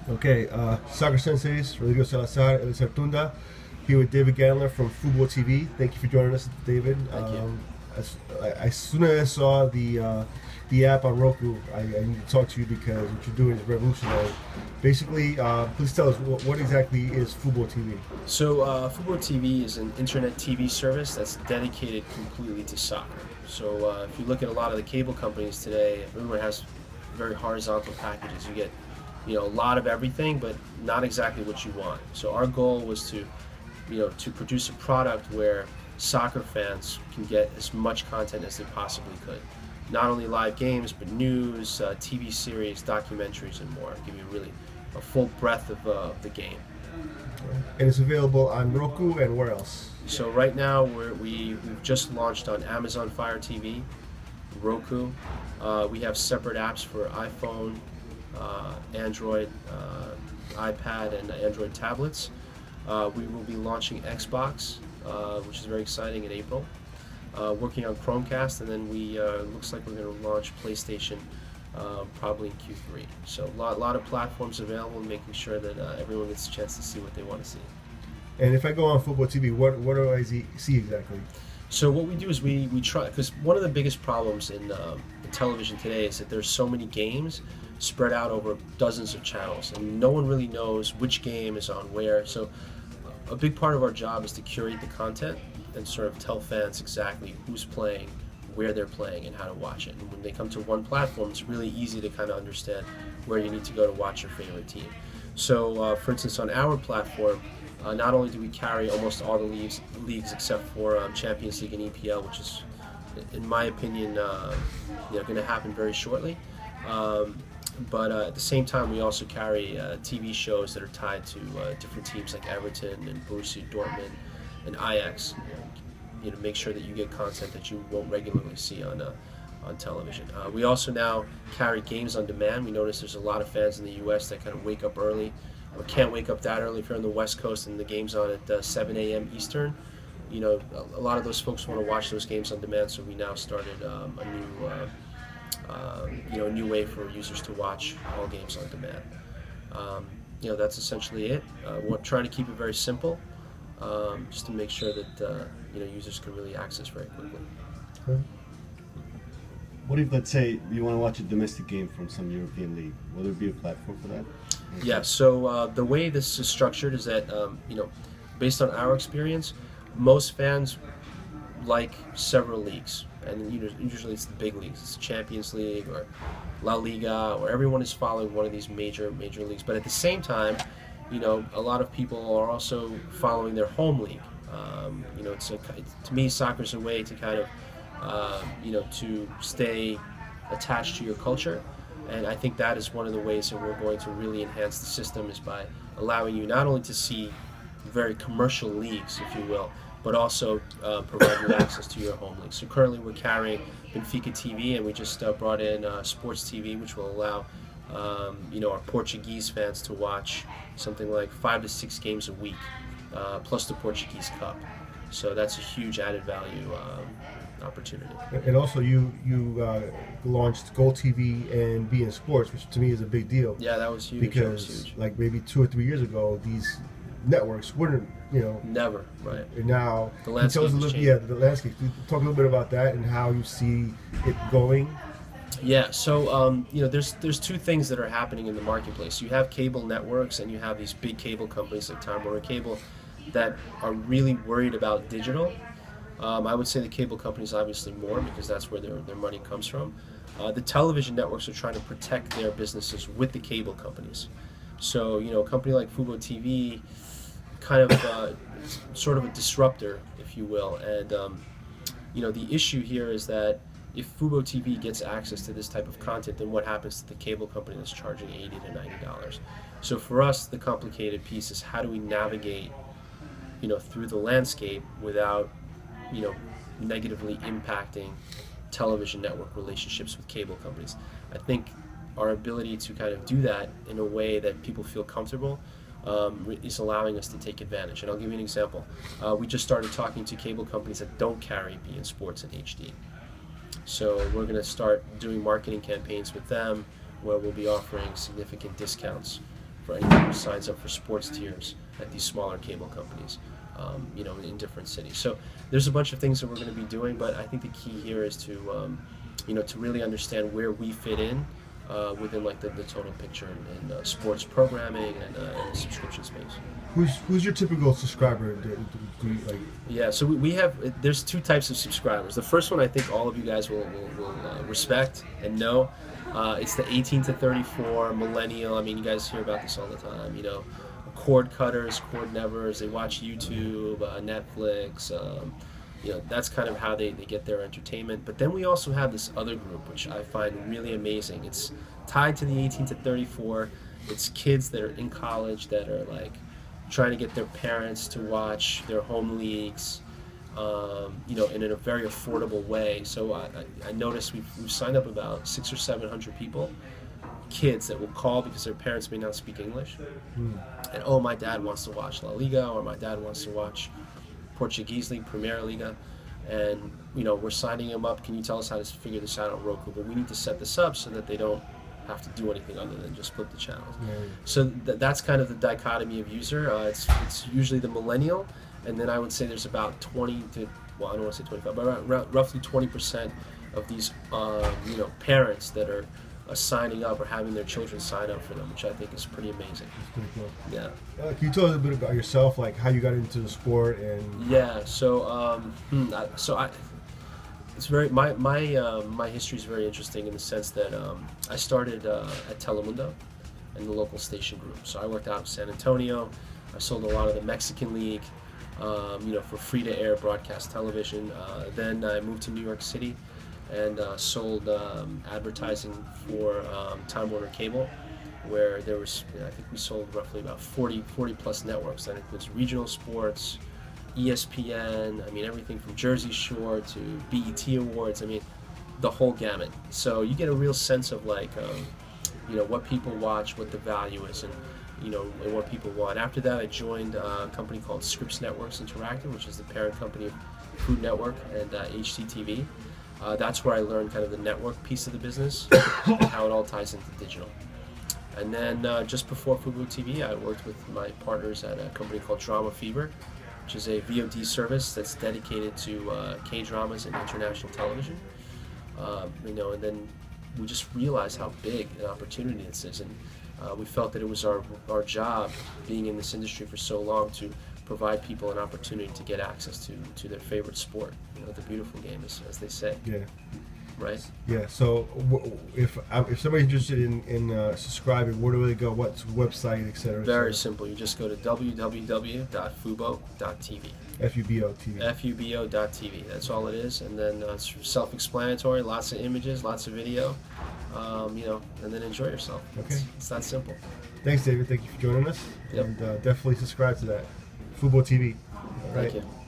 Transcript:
Okay, Soccer Senseis, Rodrigo Salazar, El Sartunda, here with David Gandler from Fußball TV. Thank you for joining us, David. Thank you. As soon as I saw the app on Roku, I need to talk to you because what you're doing is revolutionary. Basically, please tell us what exactly is Fußball TV. So, Fußball TV is an internet TV service that's dedicated completely to soccer. So, if you look at a lot of the cable companies today, everyone has very horizontal packages. You get, a lot of everything, but not exactly what you want. So, our goal was to produce a product where soccer fans can get as much content as they possibly could. Not only live games, but news, TV series, documentaries, and more. Give you really a full breadth of the game. And it's available on Roku and where else? So right now we've just launched on Amazon Fire TV, Roku. We have separate apps for iPhone, Android, iPad, and Android tablets. We will be launching Xbox, which is very exciting, in April. Working on Chromecast, and then we looks like we're going to launch PlayStation probably in Q3. So a lot of platforms available, making sure that everyone gets a chance to see what they want to see. And if I go on Fußball TV, what do I see exactly? So what we do is we try, because one of the biggest problems in television today is that there's so many games spread out over dozens of channels, and no one really knows which game is on where. So a big part of our job is to curate the content and sort of tell fans exactly who's playing, where they're playing, and how to watch it. And when they come to one platform, it's really easy to kind of understand where you need to go to watch your favorite team. So, for instance, on our platform, not only do we carry almost all the leagues except for Champions League and EPL, which is, in my opinion, going to happen very shortly. But at the same time, we also carry TV shows that are tied to different teams like Everton and Borussia Dortmund and Ajax. Make sure that you get content that you won't regularly see on television. We also now carry games on demand. We notice there's a lot of fans in the U.S. that kind of wake up early, or can't wake up that early if you're on the West Coast and the game's on at 7 a.m. Eastern. A lot of those folks want to watch those games on demand, so we now started a new way for users to watch all games on demand. That's essentially it. We're trying to keep it very simple, just to make sure that users can really access very quickly. What if, let's say, you want to watch a domestic game from some European league? Will there be a platform for that? Yeah, so the way this is structured is that, based on our experience, most fans like several leagues. And usually it's the big leagues. It's the Champions League or La Liga, or everyone is following one of these major leagues. But at the same time, a lot of people are also following their home league. To me, soccer's a way to kind of, to stay attached to your culture. And I think that is one of the ways that we're going to really enhance the system, is by allowing you not only to see very commercial leagues, if you will, but also provide you access to your home league. So currently we're carrying Benfica TV, and we just brought in Sports TV, which will allow our Portuguese fans to watch something like 5 to 6 games a week, plus the Portuguese Cup. So that's a huge added value opportunity. And also, you launched Gol TV and BeIn Sports, which to me is a big deal. Yeah, that was huge. Because like maybe 2 or 3 years ago, these networks wouldn't, never, right? And now, the landscape the landscape. Talk a little bit about that and how you see it going. Yeah, so there's two things that are happening in the marketplace. You have cable networks, and you have these big cable companies like Time Warner Cable that are really worried about digital. I would say the cable companies obviously more, because that's where their money comes from. The television networks are trying to protect their businesses with the cable companies. So a company like Fubo TV, kind of sort of a disruptor, if you will. And the issue here is that if Fubo TV gets access to this type of content, then what happens to the cable company that's charging $80 to $90? So for us, the complicated piece is, how do we navigate through the landscape without negatively impacting television network relationships with cable companies. I think our ability to kind of do that in a way that people feel comfortable is allowing us to take advantage. And I'll give you an example. We just started talking to cable companies that don't carry BeIn Sports in HD. So we're going to start doing marketing campaigns with them where we'll be offering significant discounts for anyone who signs up for sports tiers at these smaller cable companies, in different cities. So there's a bunch of things that we're going to be doing, but I think the key here is to, to really understand where we fit in within like the total picture in sports programming and the subscription space. Who's your typical subscriber? Do you, like? Yeah, so we have, there's two types of subscribers. The first one I think all of you guys will respect and know. It's the 18 to 34 millennial. I mean, you guys hear about this all the time. Cord cutters, cord nevers. They watch YouTube, Netflix. That's kind of how they get their entertainment. But then we also have this other group, which I find really amazing. It's tied to the 18 to 34. It's kids that are in college that are like trying to get their parents to watch their home leagues, in a very affordable way. So I noticed we've signed up about 600 or 700 people, kids that will call because their parents may not speak English. And my dad wants to watch La Liga, or my dad wants to watch Portuguese League, Premier Liga, and we're signing them up. Can you tell us how to figure this out on Roku? But we need to set this up so that they don't have to do anything other than just flip the channels. Yeah. So that's kind of the dichotomy of user. It's usually the millennial, and then I would say there's about 20 to, well, I don't want to say 25, but roughly 20% of these parents that are signing up or having their children sign up for them, which I think is pretty amazing. That's pretty cool. Yeah. Can you tell us a bit about yourself, like how you got into the sport and? Yeah. So it's very my history is very interesting in the sense that I started at Telemundo in the local station group. So I worked out in San Antonio. I sold a lot of the Mexican League, for free-to-air broadcast television. Then I moved to New York City and sold advertising for Time Warner Cable, where there was, I think we sold roughly about 40 plus networks. That includes regional sports, ESPN, I mean everything from Jersey Shore to BET Awards, I mean the whole gamut. So you get a real sense of like, what people watch, what the value is, and and what people want. After that, I joined a company called Scripps Networks Interactive, which is the parent company of Food Network and HCTV. That's where I learned kind of the network piece of the business and how it all ties into digital. And then just before Fußball TV, I worked with my partners at a company called Drama Fever, which is a VOD service that's dedicated to K-dramas and international television. And then we just realized how big an opportunity this is, and we felt that it was our job, being in this industry for so long, to provide people an opportunity to get access to their favorite sport, the beautiful game, as they say. Yeah. Right? Yeah. So if somebody's interested in subscribing, where do they go? What's website, etc.? Very simple. You just go to www.fubo.tv. Fubo TV. Fubo.tv. That's all it is, and then it's self-explanatory. Lots of images, lots of video, and then enjoy yourself. Okay. It's that simple. Thanks, David. Thank you for joining us. Yep. And definitely subscribe to that. Fubo TV. All right. Thank you.